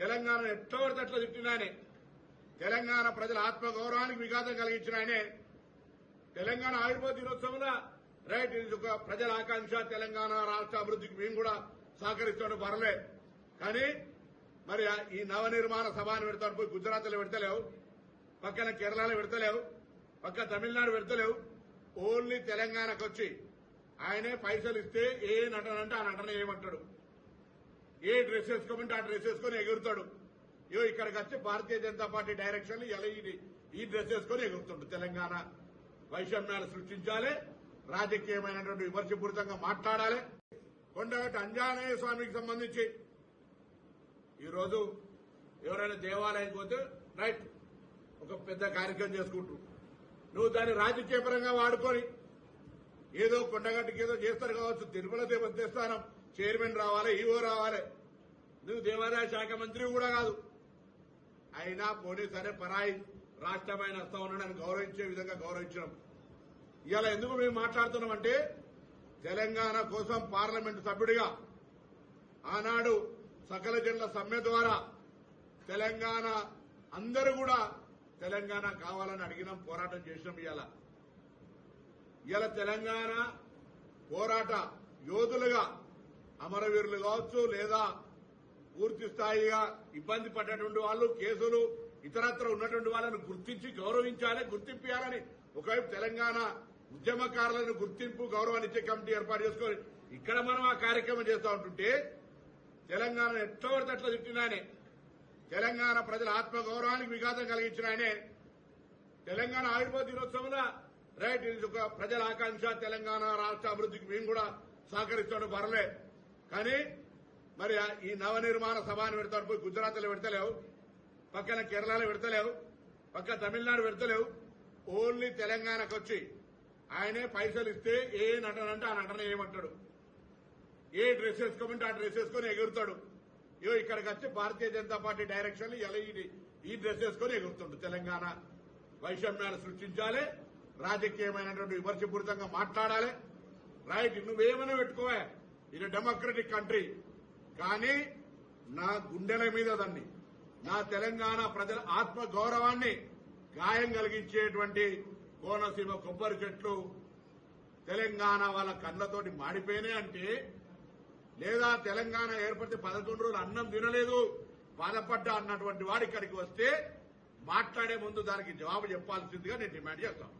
తెలంగాణ ఎట్లా పడితే అట్లా తిట్టిన ఆయనే, తెలంగాణ ప్రజల ఆత్మగౌరవానికి విఘాతం కలిగించిన ఆయనే, తెలంగాణ ఆవిర్భావ దినోత్సవంలో రైట్ ఇది ఒక ప్రజల ఆకాంక్ష, తెలంగాణ రాష్ట్ర అభివృద్ధికి మేము కూడా సహకరిస్తాడు పర్లే. కానీ మరి ఈ నవనిర్మాణ సభను పెడతాడు పోయి గుజరాత్లో పెడతలేవు, పక్కన కేరళలో పెడతలేవు, పక్క తమిళనాడు పెడతలేవు. ఓన్లీ తెలంగాణకు వచ్చి ఆయనే పైసలు ఇస్తే ఏ నటన అంటే ఆ నటన ఏమంటాడు, ఏ డ్రెస్ వేసుకోమంటే ఆ డ్రెస్ వేసుకొని ఎగురుతాడు. ఇక్కడికి వచ్చి భారతీయ జనతా పార్టీ డైరెక్షన్ ఇలా ఈ డ్రెస్ వేసుకొని ఎగురుతుండు. తెలంగాణ వైషమ్యాలు సృష్టించాలి, రాజకీయమైనటువంటి విమర్శపూరితంగా మాట్లాడాలి. కొండగట్టు అంజనేయ స్వామికి సంబంధించి ఈరోజు ఎవరైనా దేవాలయానికి పోతే రైట్ ఒక పెద్ద కార్యక్రమం చేసుకుంటారు. నువ్వు దాన్ని రాజకీయపరంగా వాడుకొని ఏదో కొండగట్టుకి ఏదో చేస్తారు కావచ్చు, తిరుమల దేవస్థానం చైర్మన్ రావాలి, ఈవో రావాలి. నువ్వు దేవాదాయ శాఖ మంత్రి కూడా కాదు. అయినా పోనీ సరే పరాయి రాష్ట్రమైన వస్తా ఉన్నాడని గౌరవించే విధంగా గౌరవించడం. ఇవాళ ఎందుకు మేము మాట్లాడుతున్నామంటే తెలంగాణ కోసం పార్లమెంటు సభ్యుడిగా ఆనాడు సకల జనుల సమ్మె ద్వారా తెలంగాణ అందరూ కూడా తెలంగాణ కావాలని అడిగినాం, పోరాటం చేసినాం. ఇవాళ తెలంగాణ పోరాట యోధులుగా అమరవీరులు కావచ్చు, లేదా పూర్తి స్థాయిగా ఇబ్బంది పడ్డటువంటి వాళ్ళు, కేసులు ఇతరత్ర ఉన్నటువంటి వాళ్ళను గుర్తించి గౌరవించాలి, గుర్తింపాలని ఒకవైపు తెలంగాణ ఉద్యమకారులను గుర్తింపు గౌరవాన్ని ఇచ్చే కమిటీ ఏర్పాటు చేసుకొని ఇక్కడ మనం ఆ కార్యక్రమం చేస్తూ ఉంటుంటే తెలంగాణ ఎట్లా పడితే అట్లా తిట్టిన ఆయనే, తెలంగాణ ప్రజల ఆత్మగౌరవానికి విఘాతం కలిగించిన ఆయనే, తెలంగాణ ఆవిర్భావ దినోత్సవంలో రైట్ ఇది ఒక ప్రజల ఆకాంక్ష, తెలంగాణ రాష్ట్ర అభివృద్ధికి మేము కూడా సహకరిస్తాడు పర్లే. కానీ మరి ఈ నవనిర్మాణ సభను పెడతాడు పోయి గుజరాత్లో పెడతలేవు, పక్కన కేరళలో పెడతలేవు, పక్క తమిళనాడు పెడతలేవు. ఓన్లీ తెలంగాణకు వచ్చి ఆయనే పైసలు ఇస్తే ఏ నటన అంటే ఆ నటన ఏమంటాడు, ఏ డ్రెస్ వేసుకోమంటే ఆ డ్రెస్ వేసుకొని ఎగురుతాడు. ఇక్కడికి వచ్చి భారతీయ జనతా పార్టీ డైరెక్షన్ ఇలా ఈ డ్రెస్ వేసుకొని ఎగురుతుండు. తెలంగాణ వైషమ్యాలు సృష్టించాలి, రాజకీయమైనటువంటి విమర్శపూరితంగా మాట్లాడాలి. రైట్ నువ్వేమైనా పెట్టుకోవా, ఇది డెమోక్రటిక్ కంట్రీ. కానీ నా గుండెల మీద దాన్ని, నా తెలంగాణ ప్రజల ఆత్మ గౌరవాన్ని గాయం కలిగించేటువంటి కోనసీమ కొబ్బరి చెట్లు తెలంగాణ వాళ్ళ కళ్ళతోటి మాడిపోయినాయి అంటే, లేదా తెలంగాణ ఏర్పడితే 11 రోజులు అన్నం తినలేదు బాధపడ్డా అన్నటువంటి వాడు ఇక్కడికి వస్తే మాట్లాడే ముందు దానికి జవాబు చెప్పాల్సిందిగా నేను డిమాండ్ చేస్తాను.